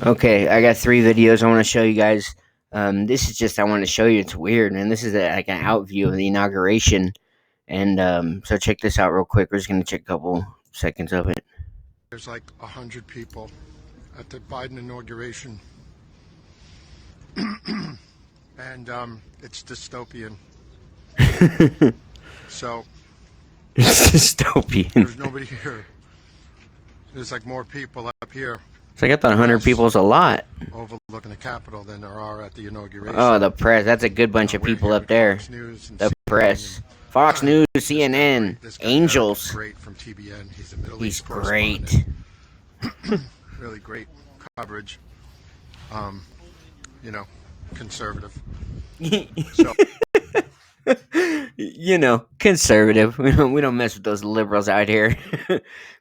Okay, I got 3 videos I want to show you guys. This is just I want to show you. It's weird, and this is like an out view of the inauguration. And so check this out real quick. We're just gonna check a couple seconds of it. There's like 100 people at the Biden inauguration, and it's dystopian. So It's dystopian. there's nobody here. There's like more people up here So I thought 100 people is a lot. overlooking the Capitol than there are at the inauguration. Oh, the press. That's a good bunch of We're people here up with there. Fox News and The CNN press. and Fox News, this guy CNN, This guy Angels. Great from TBN. He's a Middle He's East great. correspondent. Really great coverage. You know, conservative. So Conservative. We don't mess with those liberals out here.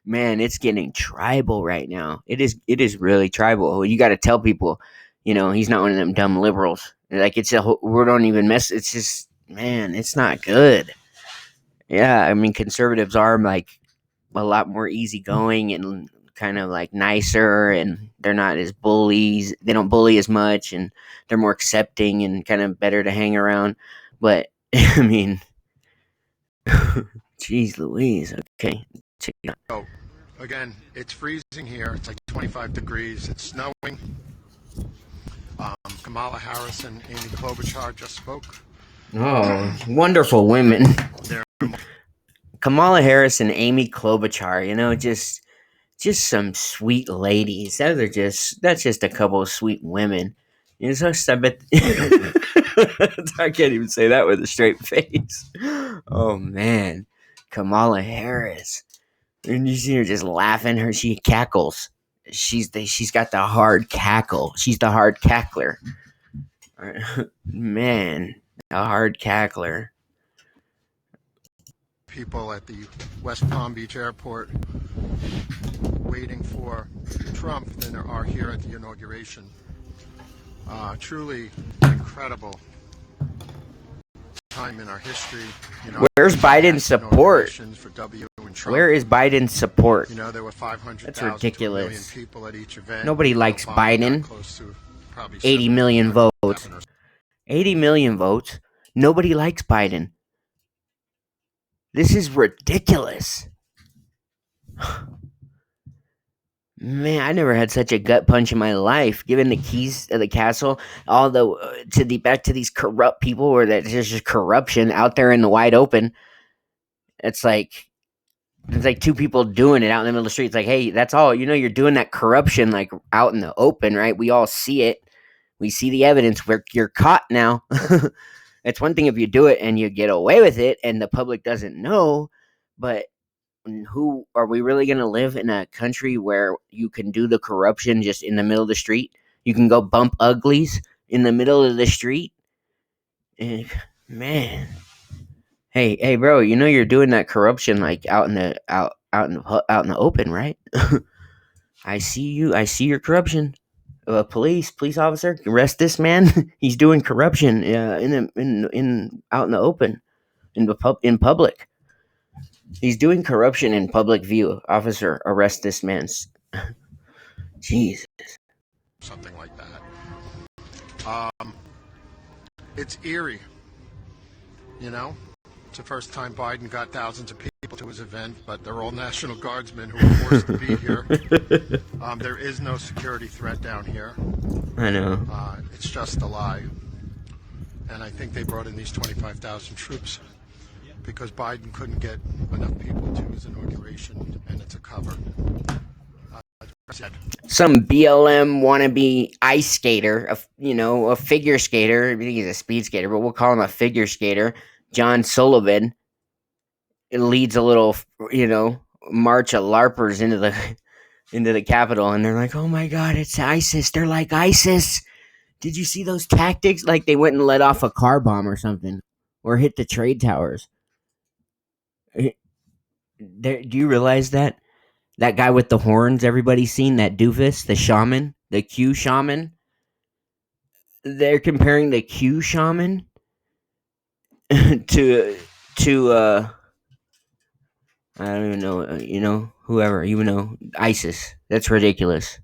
Man, it's getting tribal right now. It is really tribal. You got to tell people, he's not one of them dumb liberals. Like we don't even mess. It's just, man, it's not good. Yeah, I mean, conservatives are like a lot more easygoing and kind of like nicer, and they're not as bullies. They don't bully as much, and they're more accepting and kind of better to hang around. But I mean, jeez Louise. Okay. Check it out. So, again, it's freezing here. It's like 25 degrees. It's snowing. Kamala Harris and Amy Klobuchar just spoke. Oh, wonderful women. They're Kamala Harris and Amy Klobuchar, just some sweet ladies. That's just a couple of sweet women. I bet I can't even say that with a straight face. Oh man, Kamala Harris, and you see her just laughing. She cackles. She's got the hard cackle. She's the hard cackler. Man, a hard cackler. people at the West Palm Beach airport waiting for Trump than there are here at the inauguration. Truly incredible time in our history. Where's Biden's support? For W and Trump. Where is Biden's support? There were 500,000 That's ridiculous. to 1 million people at each event. Nobody likes Biden. Close to probably 80 million 700 votes. governors. 80 million votes. Nobody likes Biden. This is ridiculous. Man, I never had such a gut punch in my life. Given the keys of the castle, back to these corrupt people, where there's just corruption out there in the wide open. It's like 2 people doing it out in the middle of the street. It's like, hey, that's all. You're doing that corruption like out in the open, right? We all see it. We see the evidence. You're caught now. It's one thing if you do it and you get away with it and the public doesn't know, but who are we really going to live in a country where you can do the corruption just in the middle of the street? You can go bump uglies in the middle of the street? Man. Hey, bro, you're doing that corruption like out in the open, right? I see you. I see your corruption. Police officer, arrest this man. He's doing corruption out in the open, in public. He's doing corruption in public view. Officer, arrest this man. Jeez. Something like that. It's eerie. It's the first time Biden got thousands of people to his event, but they're all National Guardsmen who were forced to be here. There is no security threat down here. I know. It's just a lie. And I think they brought in these 25,000 troops because Biden couldn't get enough people to his inauguration, and it's a cover. Some BLM wannabe ice skater, a figure skater. I think he's a speed skater, but we'll call him a figure skater. John Sullivan leads a little, march of LARPers into the Capitol, and they're like, "Oh my God, it's ISIS! They're like ISIS! Did you see those tactics? Like they went and let off a car bomb or something, or hit the trade towers." Do you realize that guy with the horns? Everybody's seen that doofus, the shaman, the Q shaman. They're comparing the Q shaman to I don't even know, whoever, ISIS. That's ridiculous.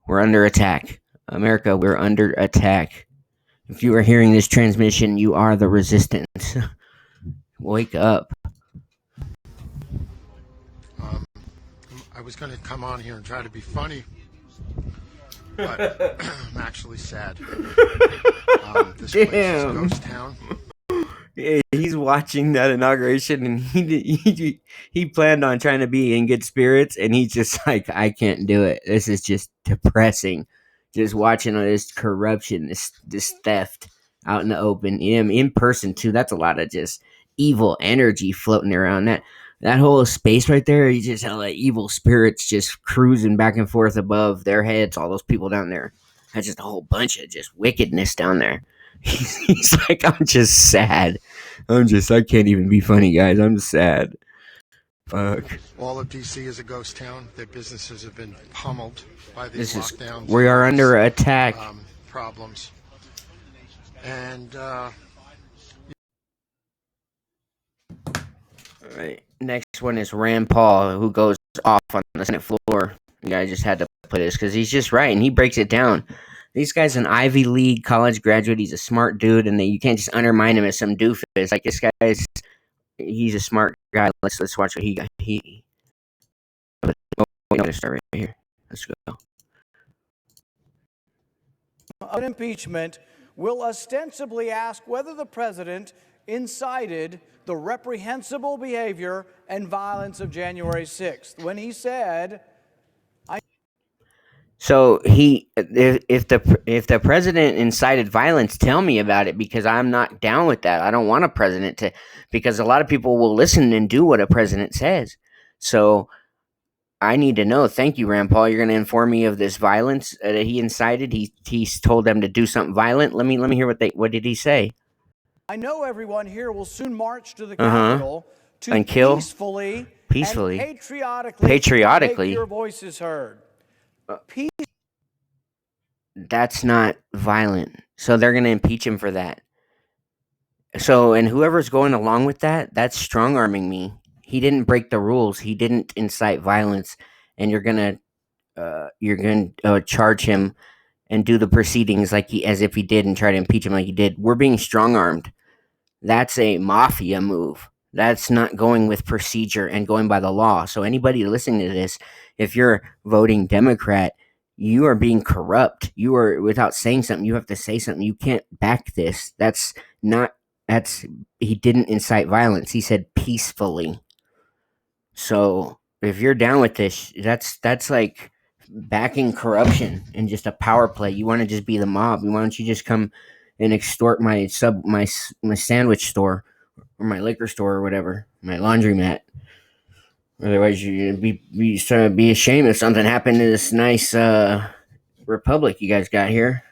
We're under attack. America, we're under attack. If you are hearing this transmission, you are the resistance. Wake up. Um, I was going to come on here and try to be funny, but I'm actually sad. This place is a Damn. ghost town. Yeah, he's watching that inauguration, and he planned on trying to be in good spirits, and he's just like, I can't do it. This is just depressing. Just watching all this corruption, this theft out in the open, in person too. That's a lot of just evil energy floating around that whole space right there. You just have like evil spirits just cruising back and forth above their heads. All those people down there. That's just a whole bunch of just wickedness down there. He's like, I'm just sad. I can't even be funny, guys. I'm sad. Fuck. All of DC is a ghost town. Their businesses have been pummeled by these This is, lockdowns. we are under attack. Problems. And All right. Next one is Rand Paul, who goes off on the Senate floor. Yeah, I just had to put this because he's just right, and he breaks it down. This guy's an Ivy League college graduate. He's a smart dude, and you can't just undermine him as some doofus. Like this he's a smart guy. Let's watch what he. Oh, I'm gonna start right here. Let's go. An impeachment will ostensibly ask whether the president incited the reprehensible behavior and violence of January 6th when he said, So if the president incited violence, tell me about it, because I'm not down with that. I don't want a president to, because a lot of people will listen and do what a president says. So I need to know. Thank you, Rand Paul. You're going to inform me of this violence that he incited. He's told them to do something violent. Let me hear what did he say? I know everyone here will soon march to the Capitol to and kill peacefully and patriotically make your voices heard. Peace. That's not violent. So they're going to impeach him for that. So, and whoever's going along with that, that's strong arming me. He didn't break the rules. He didn't incite violence, and you're gonna charge him and do the proceedings as if he did, and try to impeach him like he did. We're being strong armed. That's a mafia move. That's not going with procedure and going by the law. So anybody listening to this, if you're voting Democrat, you are being corrupt. You are, without saying something, you have to say something. You can't back this. He didn't incite violence. He said peacefully. So if you're down with this, that's like backing corruption and just a power play. You want to just be the mob. Why don't you just come and extort my sandwich store or my liquor store or whatever, my laundromat? Otherwise, you'd be ashamed if something happened to this nice republic you guys got here.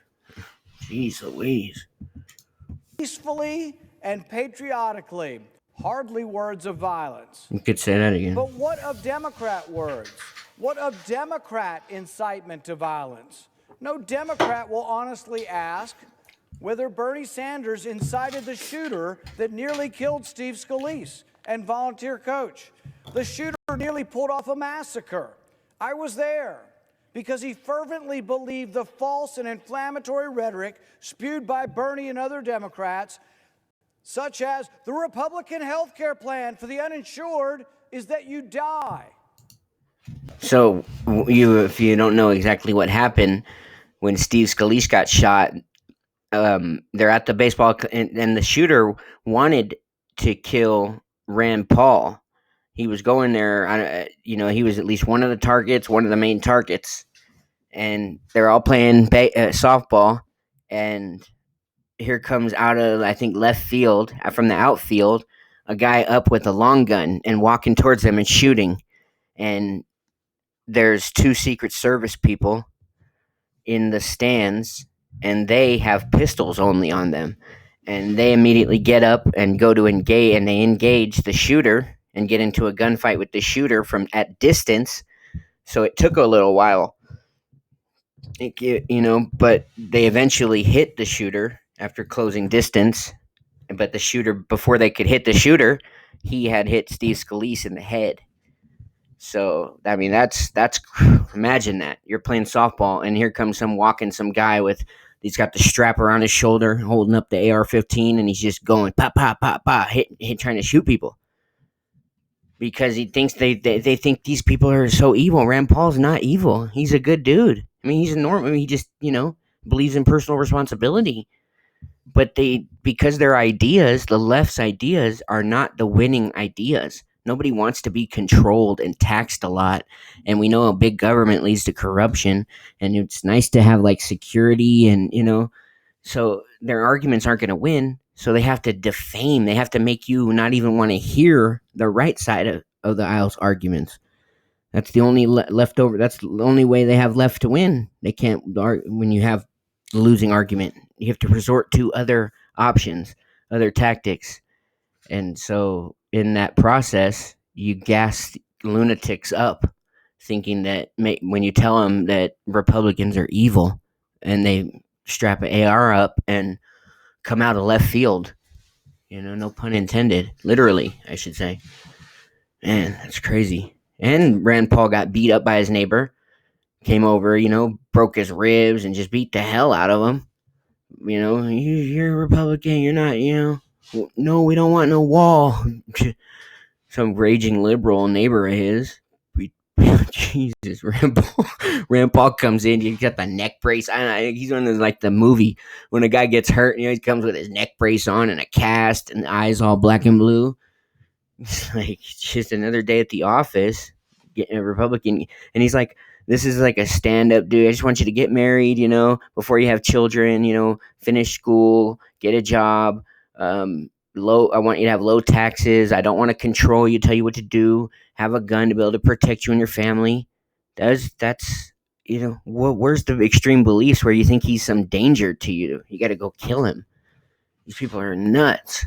Jeez Louise. Peacefully and patriotically. Hardly words of violence. You could say that again. But what of Democrat words? What of Democrat incitement to violence? No Democrat will honestly ask whether Bernie Sanders incited the shooter that nearly killed Steve Scalise and volunteer coach. The shooter nearly pulled off a massacre. I was there because he fervently believed the false and inflammatory rhetoric spewed by Bernie and other Democrats, such as the Republican health care plan for the uninsured is that you die. So, if you don't know exactly what happened when Steve Scalise got shot, they're at the baseball, and the shooter wanted to kill Rand Paul. He was going there, he was at least one of the main targets, and they're all playing softball, and here comes out of, I think, left field, from the outfield, a guy up with a long gun and walking towards them and shooting. And there's two Secret Service people in the stands, and they have pistols only on them. And they immediately get up and go to engage, and they engage the shooter and get into a gunfight with the shooter from at distance. So it took a little while, but they eventually hit the shooter after closing distance. But the shooter, before they could hit the shooter, he had hit Steve Scalise in the head. So I mean, that's imagine that you're playing softball and here comes some guy with he's got the strap around his shoulder, holding up the AR-15, and he's just going pop pop pop pop, hit trying to shoot people because he thinks they think these people are so evil. Rand Paul's not evil. He's a good dude. I mean, he's a normal. I mean, he just believes in personal responsibility. But they because their ideas, the left's ideas, are not the winning ideas. Nobody wants to be controlled and taxed a lot, and we know a big government leads to corruption. And it's nice to have like security, and so their arguments aren't going to win. So they have to defame. They have to make you not even want to hear the right side of the aisle's arguments. That's the only leftover. That's the only way they have left to win. They can't when you have the losing argument. You have to resort to other options, other tactics, and so in that process, you gas lunatics up, thinking that when you tell them that Republicans are evil, and they strap an AR up and come out of left field. No pun intended. Literally, I should say. Man, that's crazy. And Rand Paul got beat up by his neighbor. Came over, broke his ribs and just beat the hell out of him. You're a Republican. You're not, no, we don't want no wall. Some raging liberal neighbor of his. Jesus, Rand Paul comes in. You got the neck brace. He's one of those, like the movie when a guy gets hurt. He comes with his neck brace on and a cast and the eyes all black and blue. It's like just another day at the office. Getting a Republican, and he's like, "This is like a stand-up dude. I just want you to get married, before you have children. Finish school, get a job. Low. I want you to have low taxes. I don't want to control you, tell you what to do. Have a gun to be able to protect you and your family. That's where's the extreme beliefs where you think he's some danger to you? You got to go kill him. These people are nuts."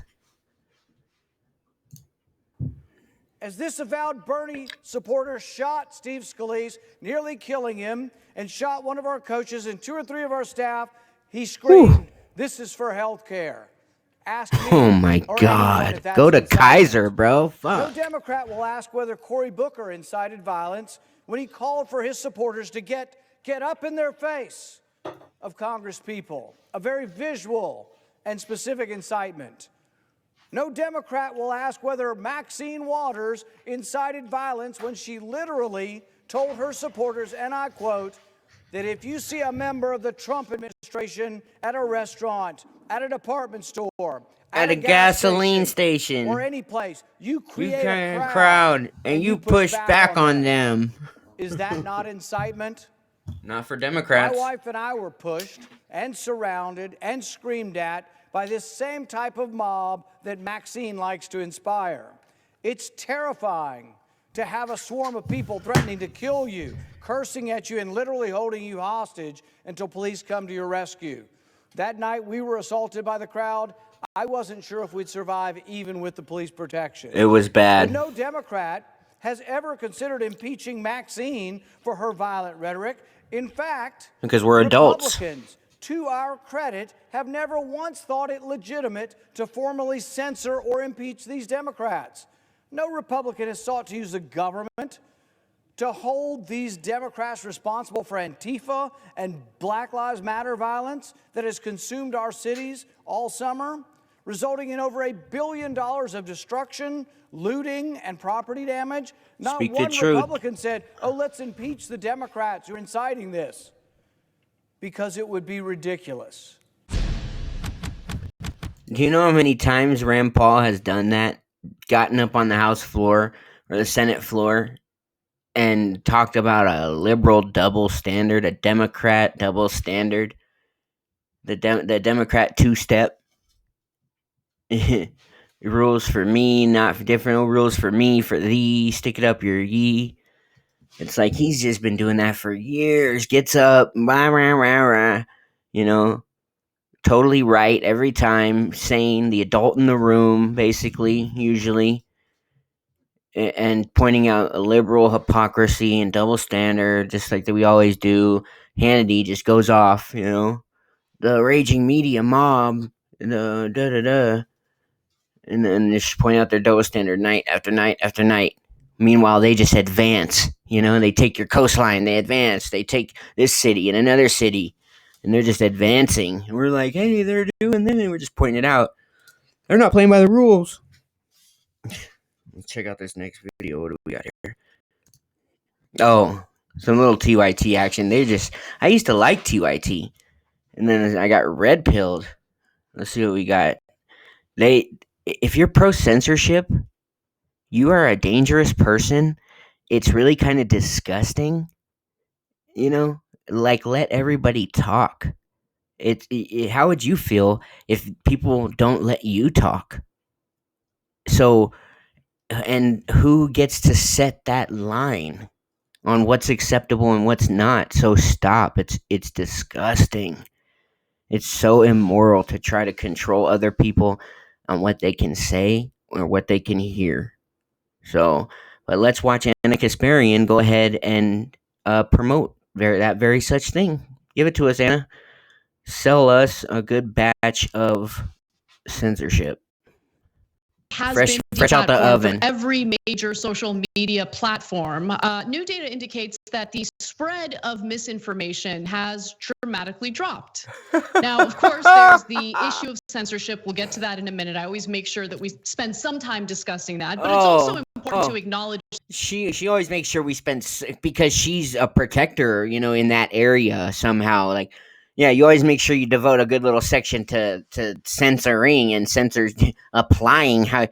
As this avowed Bernie supporter shot Steve Scalise, nearly killing him, and shot one of our coaches and 2 or 3 of our staff, he screamed, "This is for health care." Ask me. Oh my God. Go to Kaiser, bro. Fuck. No Democrat will ask whether Cory Booker incited violence when he called for his supporters to get up in their face of Congress people. A very visual and specific incitement. No Democrat will ask whether Maxine Waters incited violence when she literally told her supporters, and I quote, that if you see a member of the Trump administration at a restaurant, at a department store, at a gasoline station, or any place, you create a crowd and you push back on them. Is that not incitement? Not for Democrats. My wife and I were pushed and surrounded and screamed at by this same type of mob that Maxine likes to inspire. It's terrifying to have a swarm of people threatening to kill you, cursing at you, and literally holding you hostage until police come to your rescue. That night we were assaulted by the crowd. I wasn't sure if we'd survive even with the police protection. It was bad. But no Democrat has ever considered impeaching Maxine for her violent rhetoric. In fact, because we're adults, Republicans, to our credit, have never once thought it legitimate to formally censor or impeach these Democrats. No Republican has sought to use the government to hold these Democrats responsible for Antifa and Black Lives Matter violence that has consumed our cities all summer, resulting in over $1 billion of destruction, looting, and property damage. Not one Republican said, "Oh, let's impeach the Democrats who are inciting this," because it would be ridiculous. Do you know how many times Rand Paul has done that? Gotten up on the House floor or the Senate floor and talked about a liberal double standard, a Democrat double standard, the Democrat two-step. Rules for me, not for different. Rules for me, for thee. Stick it up your yee. It's like he's just been doing that for years. Gets up, rah, rah, rah, rah, totally right every time, sane, the adult in the room, basically, usually, and pointing out a liberal hypocrisy and double standard, just like that we always do. Hannity just goes off, the raging media mob, the da da da, and then just point out their double standard night after night after night. Meanwhile, they just advance. They take your coastline, they advance. They take this city and another city, and they're just advancing. And we're like, hey, they're doing this, and we're just pointing it out. They're not playing by the rules. Let's check out this next video. What do we got here? Oh, some little TYT action. I used to like TYT, and then I got red pilled. Let's see what we got. If you're pro censorship, you are a dangerous person. It's really kind of disgusting, you know. Like, let everybody talk. How would you feel if people don't let you talk? So, and who gets to set that line on what's acceptable and what's not? So stop. It's disgusting. It's so immoral to try to control other people on what they can say or what they can hear. So, but let's watch Anna Kasparian go ahead and promote that very such thing. Give it to us, Anna. Sell us a good batch of censorship. Has Fresh, been fresh out the deplatformed from oven. every major social media platform. New data indicates that the spread of misinformation has dramatically dropped. Now, of course, there's the issue of censorship. We'll get to that in a minute. I always make sure that we spend some time discussing that, but it's also important to acknowledge. She always makes sure we spend, because she's a protector, in that area somehow. Like, yeah, you always make sure you devote a good little section to censoring and applying how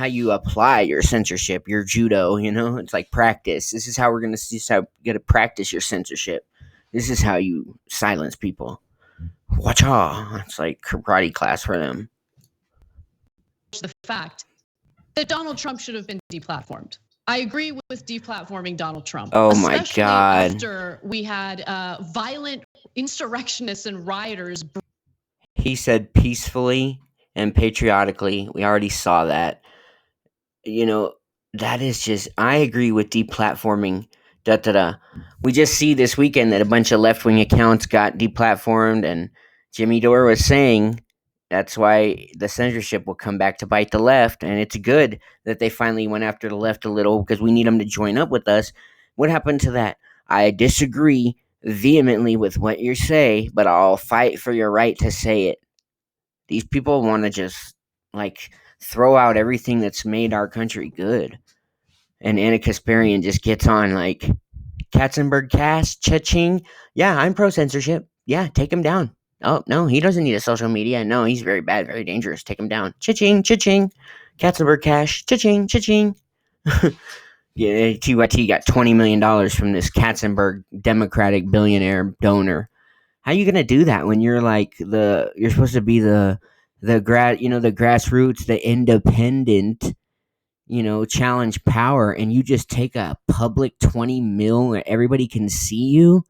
you apply your censorship, your judo. It's like practice. This is how this is how you gotta practice your censorship. This is how you silence people. Watch out! It's like karate class for them. The fact that Donald Trump should have been deplatformed. I agree with deplatforming Donald Trump. Oh my especially God. after we had violent insurrectionists and rioters. He said peacefully and patriotically. We already saw that. That is just, I agree with deplatforming. Da da da. We just see this weekend that a bunch of left wing accounts got deplatformed, and Jimmy Dore was saying that's why the censorship will come back to bite the left, and it's good that they finally went after the left a little because we need them to join up with us. What happened to that? I disagree vehemently with what you say, but I'll fight for your right to say it. These people want to just like throw out everything that's made our country good. And Anna Kasparian just gets on like Katzenberg cast, cha-ching. Yeah, I'm pro censorship. Yeah, take him down. Oh, no, he doesn't need a social media. No, he's very bad, very dangerous. Take him down. Cha-ching, cha-ching. Katzenberg cash, cha-ching, cha-ching. Yeah, TYT got $20 million from this Katzenberg Democratic billionaire donor. How you gonna do that when you're like you're supposed to be the the grassroots, the independent, challenge power, and you just take a public 20 mil where everybody can see you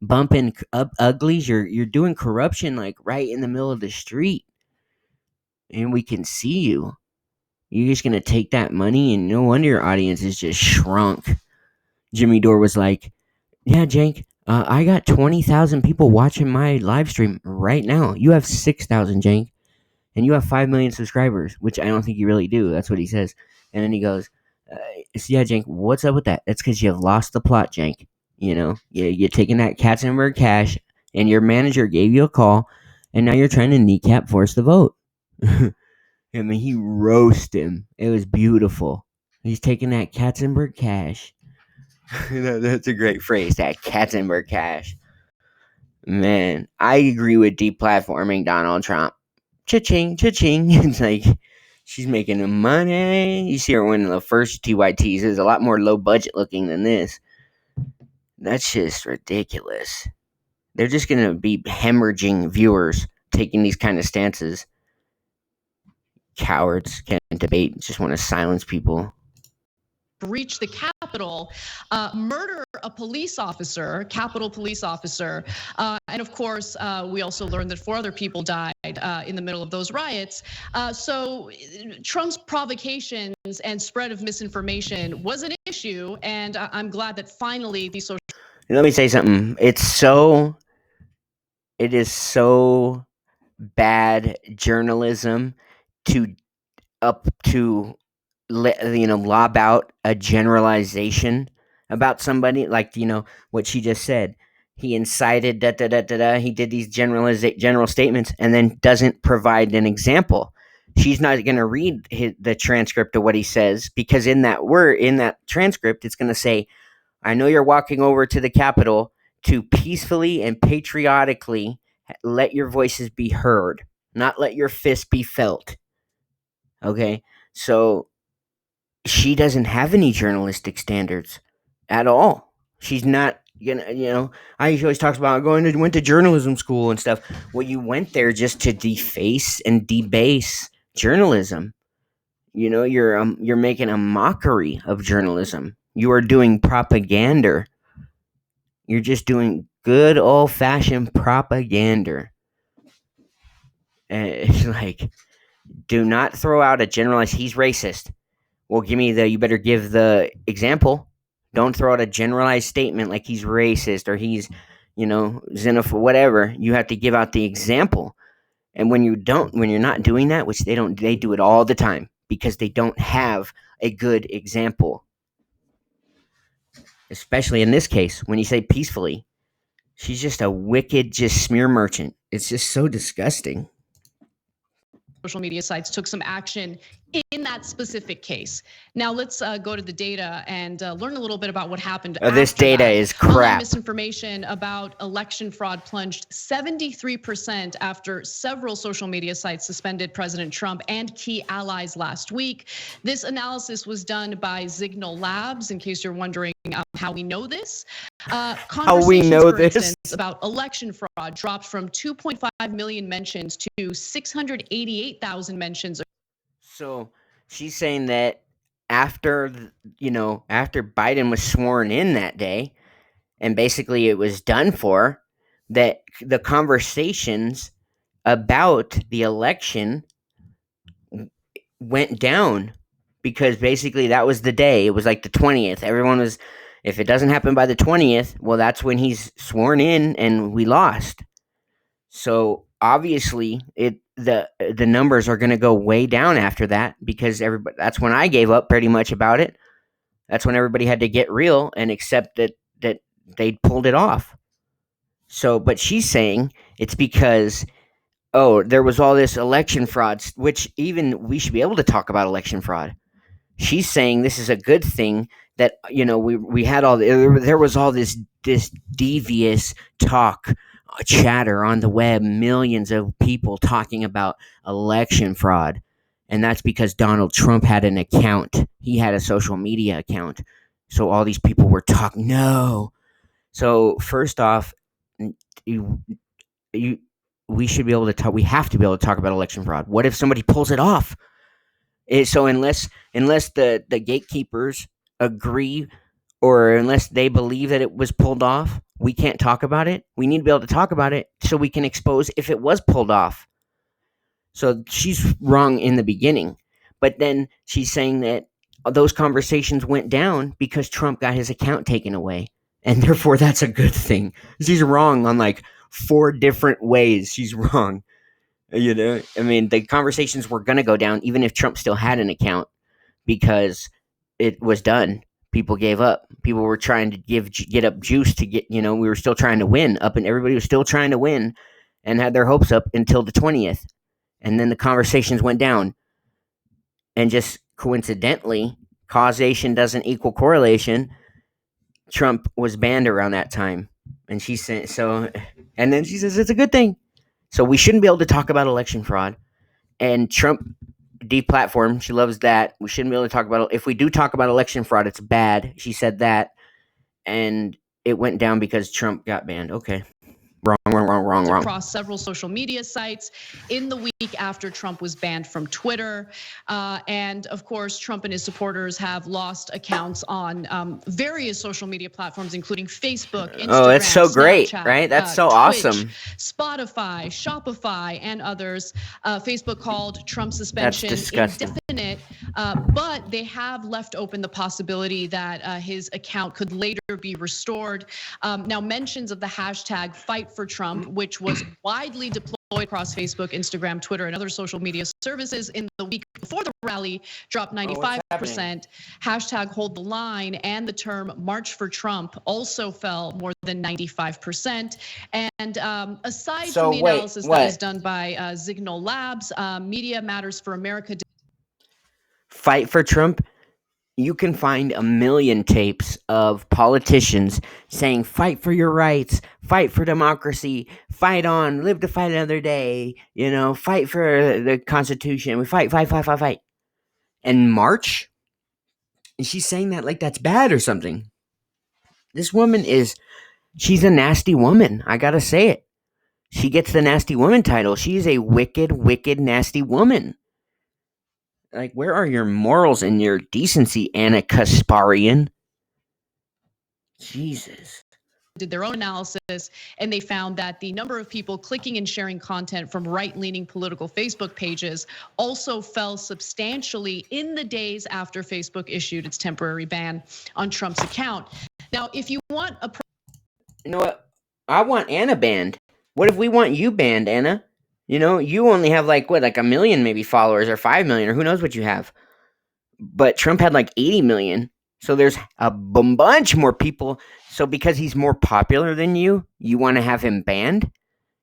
bumping up uglies. You're doing corruption like right in the middle of the street, and we can see you. You're just gonna take that money, and no wonder your audience is just shrunk. Jimmy Dore was like, yeah, Jank, I got 20,000 people watching my live stream right now. You have 6,000, Jank. And you have 5 million subscribers, which I don't think you really do. That's what he says. And then he goes, so yeah, Jank, what's up with that? That's because you've lost the plot, Jank. You're taking that Katzenberg cash, and your manager gave you a call, and now you're trying to kneecap force the vote. I mean, he roasted him. It was beautiful. He's taking that Katzenberg cash. That's a great phrase, that Katzenberg cash. Man, I agree with deplatforming Donald Trump. Cha-ching, cha-ching. It's like she's making the money. You see her winning the first TYTs. It's a lot more low budget looking than this. That's just ridiculous. They're just going to be hemorrhaging viewers taking these kind of stances. Cowards can't debate, just want to silence people. Breach the Capitol, murder a police officer, Capitol police officer, and of course, we also learned that 4 other people died in the middle of those riots. So Trump's provocations and spread of misinformation was an issue, and I'm glad that finally these social. Let me say something. It is so bad journalism to lob out a generalization about somebody, like what she just said. He incited da da da da da. He did these general statements, and then doesn't provide an example. She's not going to read the transcript of what he says, because in that transcript, it's going to say, "I know you're walking over to the Capitol to peacefully and patriotically let your voices be heard, not let your fists be felt." Okay, so she doesn't have any journalistic standards at all. She's not I always talks about went to journalism school and stuff. Well, you went there just to deface and debase journalism. You're making a mockery of journalism. You are doing propaganda. You're just doing good old fashioned propaganda. It's like, do not throw out a generalized, he's racist. Well, you better give the example. Don't throw out a generalized statement like he's racist or he's, xenophobe, whatever. You have to give out the example. And when you're not doing that, which they do it all the time because they don't have a good example. Especially in this case, when you say peacefully, she's just a wicked, just smear merchant. It's just so disgusting. Social media sites took some action in that specific case. Now let's go to the data and learn a little bit about what happened. This data is crap. Online misinformation about election fraud plunged 73% after several social media sites suspended President Trump and key allies last week. This analysis was done by Signal Labs, in case you're wondering how we know this. How we know this? For instance, about election fraud dropped from 2.5 million mentions to 688,000 mentions. So she's saying that after Biden was sworn in that day, and basically it was done for, that the conversations about the election went down, because basically that was the day. It was like the 20th. Everyone was, if it doesn't happen by the 20th, well, that's when he's sworn in and we lost. So obviously the numbers are going to go way down after that, because that's when I gave up pretty much about it. That's when everybody had to get real and accept that they pulled it off. So, but she's saying it's because, there was all this election fraud, which even we should be able to talk about election fraud. She's saying this is a good thing that we had there was all this devious talk, chatter on the web, millions of people talking about election fraud, and that's because Donald Trump had an account. He had a social media account, so all these people were talking. No, so first off, we should be able to talk. We have to be able to talk about election fraud. What if somebody pulls it off? So unless the gatekeepers agree, or unless they believe that it was pulled off, we can't talk about it. We need to be able to talk about it so we can expose if it was pulled off. So she's wrong in the beginning, but then she's saying that those conversations went down because Trump got his account taken away, and therefore that's a good thing. She's wrong on like 4 different ways. She's wrong. I mean, the conversations were going to go down even if Trump still had an account, because it was done. People gave up. People were trying to get up juice to get, we were still trying to win up, and everybody was still trying to win and had their hopes up until the 20th. And then the conversations went down. And just coincidentally, causation doesn't equal correlation. Trump was banned around that time. And she said, and then she says it's a good thing. So we shouldn't be able to talk about election fraud. And Trump deplatformed. She loves that. We shouldn't be able to talk about it. If we do talk about election fraud, it's bad. She said that. And it went down because Trump got banned. Okay. Wrong. Across several social media sites in the week after Trump was banned from Twitter. And of course, Trump and his supporters have lost accounts on various social media platforms, including Facebook, Instagram, oh, that's so great, Snapchat, right? That's so Twitch, awesome. Spotify, Shopify, and others. Facebook called Trump's suspension indefinite, but they have left open the possibility that his account could later be restored. Now, mentions of the hashtag Fight for Trump, which was widely deployed across Facebook, Instagram, Twitter, and other social media services in the week before the rally dropped 95%. Hashtag hold the line and the term March for Trump also fell more than 95%. And aside from the analysis that was done by Signal Labs, Media Matters for America. Fight for Trump. You can find a million tapes of politicians saying, fight for your rights, fight for democracy, fight on, live to fight another day, fight for the Constitution. We fight, fight, fight, fight, fight. And march? And she's saying that like that's bad or something. This woman she's a nasty woman. I gotta say it. She gets the nasty woman title. She's a wicked, wicked, nasty woman. Like, where are your morals and your decency, Anna Kasparian? Jesus. Did their own analysis, and they found that the number of people clicking and sharing content from right-leaning political Facebook pages also fell substantially in the days after Facebook issued its temporary ban on Trump's account. Now, if you want a... You know what? I want Anna banned. What if we want you banned, Anna? You only have like a million maybe followers or 5 million or who knows what you have. But Trump had like 80 million. So there's a bunch more people. So because he's more popular than you want to have him banned?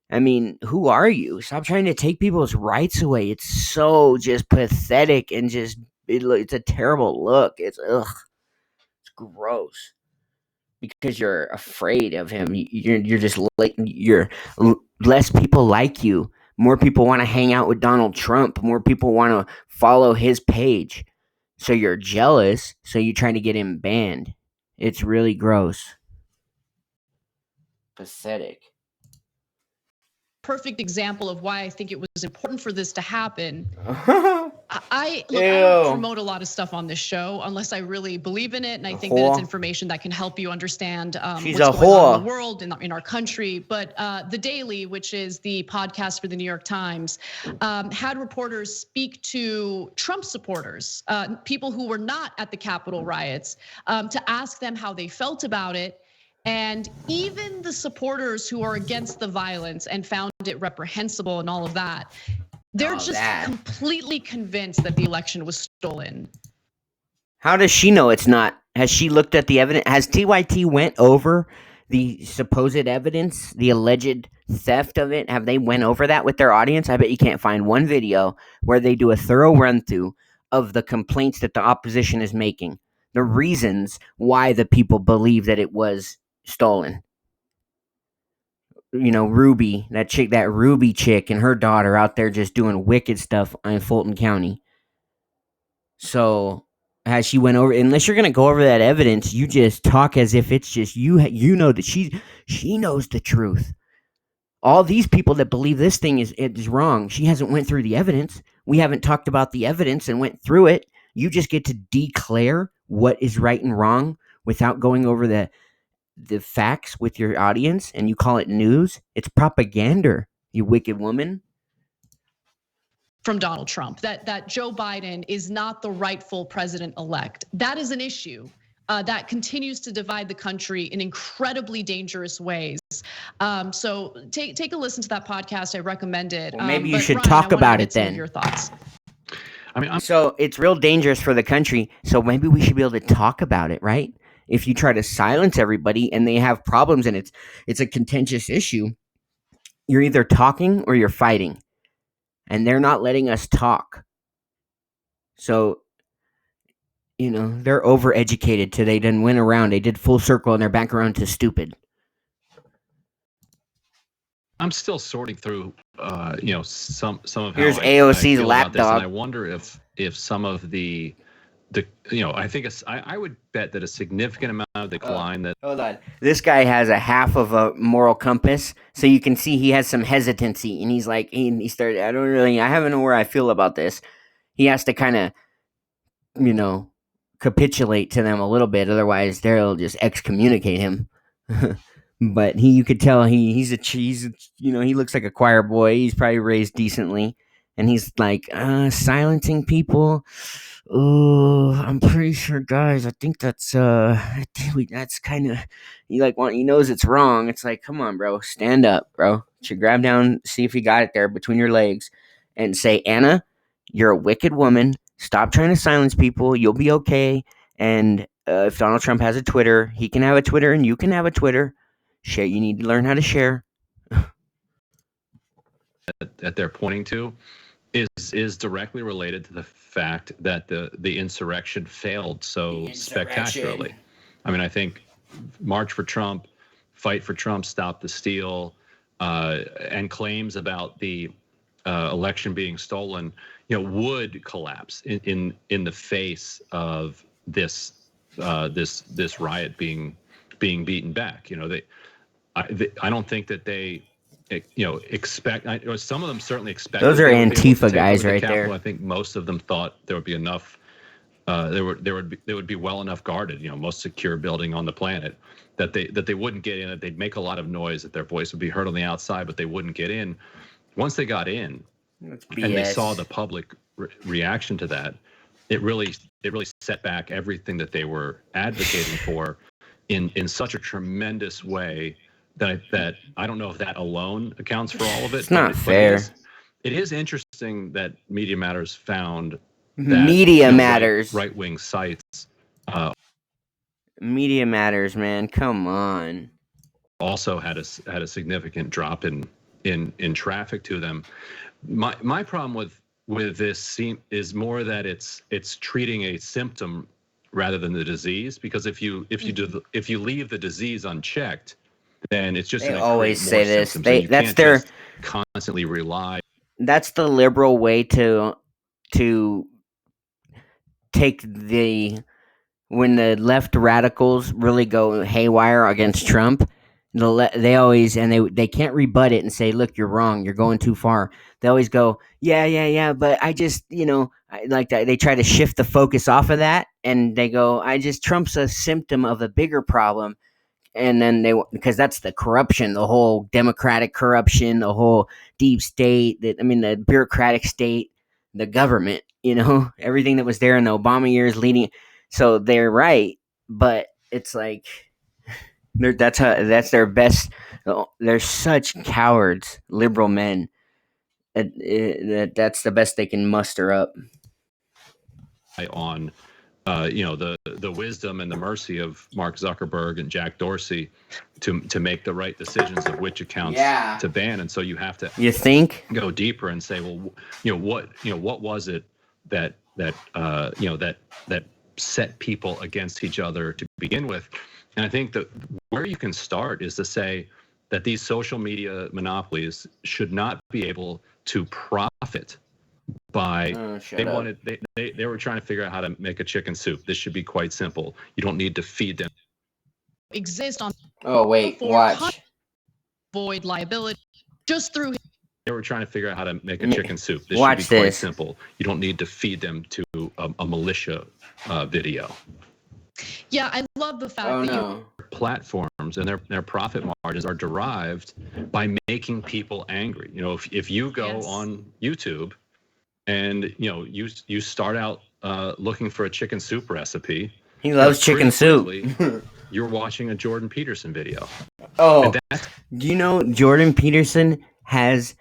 I mean, who are you? Stop trying to take people's rights away. It's so just pathetic and just, it's a terrible look. It's gross. Because you're afraid of him. You're just less people like you. More people want to hang out with Donald Trump. More people want to follow his page. So you're jealous. So you're trying to get him banned. It's really gross. Pathetic. Perfect example of why I think it was important for this to happen. I don't promote a lot of stuff on this show unless I really believe in it, and I think that it's information that can help you understand what's going on in the world, in our country. But The Daily, which is the podcast for the New York Times, had reporters speak to Trump supporters, people who were not at the Capitol riots, to ask them how they felt about it. And even the supporters who are against the violence and found it reprehensible and all of that, they're completely convinced that the election was stolen. How does she know it's not? Has she looked at the evidence? Has TYT went over the supposed evidence, the alleged theft of it? Have they went over that with their audience? I bet you can't find one video where they do a thorough run through of the complaints that the opposition is making, the reasons why the people believe that it was stolen. Ruby, that Ruby chick and her daughter out there just doing wicked stuff in Fulton County. So, as she went over, unless you're going to go over that evidence, you just talk as if it's just you know that she knows the truth. All these people that believe this thing is wrong, she hasn't went through the evidence. We haven't talked about the evidence and went through it. You just get to declare what is right and wrong without going over the facts with your audience, and you call it news. It's propaganda, you wicked woman. From Donald Trump, that Joe Biden is not the rightful president-elect. That is an issue that continues to divide the country in incredibly dangerous ways. So take a listen to that podcast. I recommend it. Well, maybe you should talk about it then. Your thoughts. So it's real dangerous for the country. So maybe we should be able to talk about it, right? If you try to silence everybody and they have problems and it's a contentious issue, you're either talking or you're fighting. And they're not letting us talk. So, they're overeducated till they didn't went around. They did full circle and they're back around to stupid. I'm still sorting through, some of. Here's AOC's laptop. I wonder if some of the I think I would bet that a significant amount of decline that. Hold on. This guy has a half of a moral compass, so you can see he has some hesitancy, and he's like, he started. I don't know where I feel about this. He has to kind of, capitulate to them a little bit, otherwise they'll just excommunicate him. But you could tell he looks like a choir boy. He's probably raised decently. and he's like silencing people. Oh, I'm pretty sure, guys. I think that's kind of he like want he knows it's wrong. It's like, come on, bro, stand up, bro. Should grab down, see if you got it there between your legs, and say, Anna, you're a wicked woman. Stop trying to silence people. You'll be okay. And if Donald Trump has a Twitter, he can have a Twitter, and you can have a Twitter. Share. You need to learn how to share. That they're pointing to is directly related to the fact that the insurrection failed so spectacularly. I mean, I think March for Trump, Fight for Trump, Stop the Steal, and claims about the election being stolen, would collapse in the face of this riot being beaten back. I don't think that they expect. Some of them certainly expect. Those are they would be able to Antifa take guys over the right Capitol. there. I think most of them thought there would be enough. They would be well enough guarded. Most secure building on the planet, that they wouldn't get in. That they'd make a lot of noise. That their voice would be heard on the outside, but they wouldn't get in. Once they got in, and they saw the public reaction to that, it really set back everything that they were advocating for in such a tremendous way that I don't know if that alone accounts for all of it. It's not fair. It is interesting that Media Matters found that Media Matters, right-wing sites Media Matters, man. Come on. also had a significant drop in traffic to them. My problem with this is more that it's treating a symptom rather than the disease, because if you leave the disease unchecked, then it's just They gonna always create say more this. symptoms, and you That's can't their just constantly rely. That's the liberal way to take when the left radicals really go haywire against Trump. They always, and they can't rebut it and say, look, you're wrong, you're going too far. They always go, yeah, but I just, like that. They try to shift the focus off of that, and they go, Trump's a symptom of a bigger problem. And then because that's the corruption, the whole democratic corruption, the whole deep state, the bureaucratic state, the government, everything that was there in the Obama years leading. So they're right, but it's like that's their best. They're such cowards, liberal men. That's the best they can muster up. On the wisdom and the mercy of Mark Zuckerberg and Jack Dorsey to make the right decisions of which accounts to ban. And so you have to go deeper and say, well, what was it that set people against each other to begin with? And I think that where you can start is to say that these social media monopolies should not be able to profit by they were trying to figure out how to make a chicken soup. This should be quite simple. You don't need to feed them. Exist on. Oh wait, watch. Void liability just through. They were trying to figure out how to make a chicken soup. This Watch should be quite this. simple. You don't need to feed them to a militia video. Yeah, I love the fact that platforms and their profit margins are derived by making people angry. If you go on YouTube and you start out looking for a chicken soup recipe. He loves chicken soup. You're watching a Jordan Peterson video. Oh, do you know Jordan Peterson has?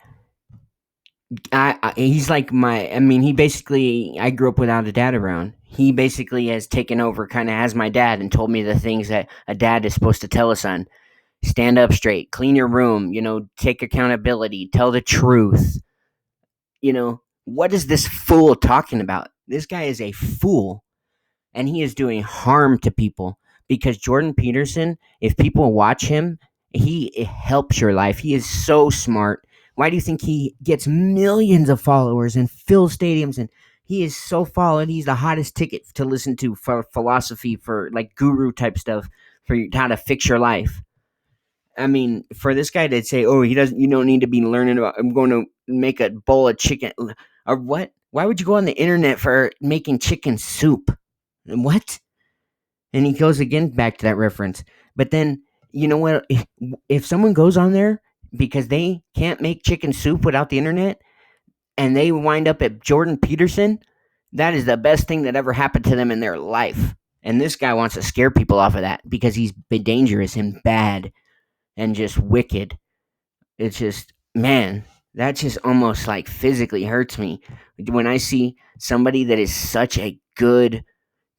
He's like he basically, I grew up without a dad around. He basically has taken over, kind of as my dad, and told me the things that a dad is supposed to tell a son. Stand up straight, clean your room, take accountability, tell the truth. What is this fool talking about? This guy is a fool, and he is doing harm to people, because Jordan Peterson, if people watch him, it helps your life. He is so smart. Why do you think he gets millions of followers and fills stadiums? And he is so followed. He's the hottest ticket to listen to for philosophy, for like guru type stuff, for how to fix your life. I mean, for this guy to say, you don't need to be learning about, I'm going to make a bowl of chicken, or what? Why would you go on the internet for making chicken soup? What? And he goes again back to that reference. But then, you know what? If someone goes on there because they can't make chicken soup without the internet, and they wind up at Jordan Peterson, that is the best thing that ever happened to them in their life. And this guy wants to scare people off of that because he's been dangerous and bad and just wicked. It's just, man, that just almost like physically hurts me when I see somebody that is such a good,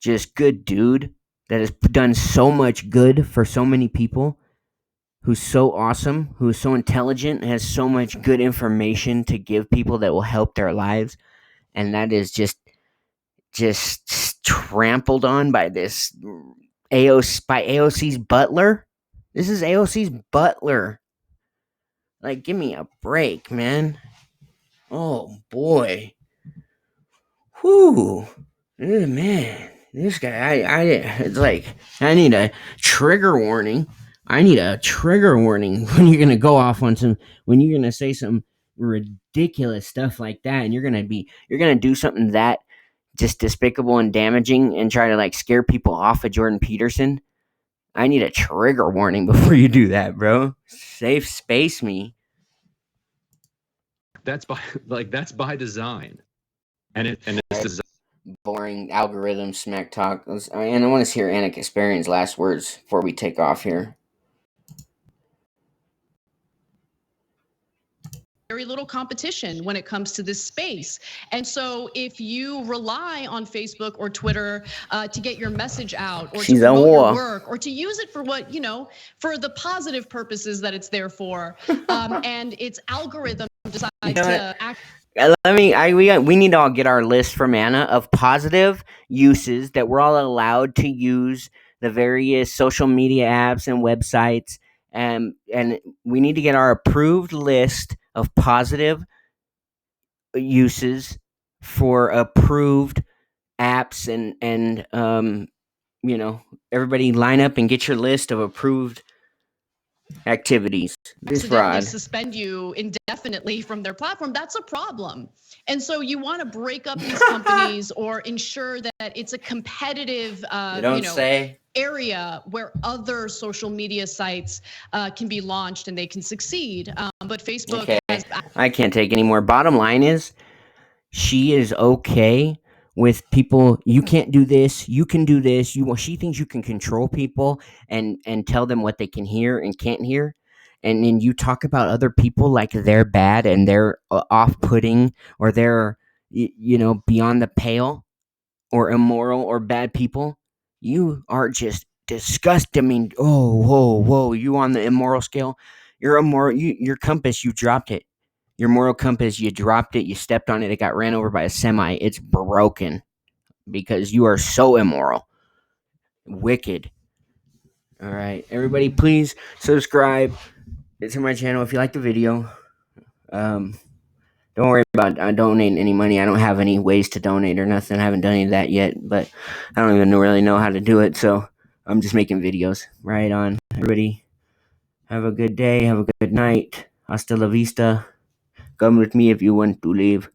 just good dude that has done so much good for so many people, who's so awesome, who's so intelligent, has so much good information to give people that will help their lives, and that is just trampled on by this AOC's butler. This is AOC's butler. Like, give me a break, man. Oh boy. Whew. Man. This guy, it's like, I need a trigger warning. I need a trigger warning when you're gonna go off on when you're gonna say some ridiculous stuff like that, and you're gonna do something that just despicable and damaging and try to like scare people off of Jordan Peterson. I need a trigger warning before you do that, bro. Safe space me. That's by design, and it's designed. Boring algorithm smack talk. And I want to hear Anna Kasparian's last words before we take off here. Very little competition when it comes to this space. And so if you rely on Facebook or Twitter to get your message out, or to promote your work, or to use it for what, for the positive purposes that it's there for, and its algorithm decides to act. We need to all get our list from Anna of positive uses that we're all allowed to use the various social media apps and websites, and we need to get our approved list of positive uses for approved apps, and everybody line up and get your list of approved activities. This rod suspend you indefinitely from their platform. That's a problem. And so you want to break up these companies or ensure that it's a competitive area where other social media sites can be launched and they can succeed. But Facebook I can't take any more. Bottom line is, she is okay with people. You can't do this. You can do this. She thinks you can control people and tell them what they can hear and can't hear. And then you talk about other people like they're bad and they're off-putting, or they're beyond the pale, or immoral, or bad people. You are just disgusting. I mean, whoa, you on the immoral scale? You're immoral. Your compass, you dropped it. Your moral compass, you dropped it, you stepped on it, it got ran over by a semi. It's broken because you are so immoral. Wicked. All right, everybody, please subscribe to my channel if you like the video. Don't worry about donating any money. I don't have any ways to donate or nothing. I haven't done any of that yet, but I don't even really know how to do it, so I'm just making videos. Right on. Everybody, have a good day. Have a good night. Hasta la vista. Come with me if you want to leave.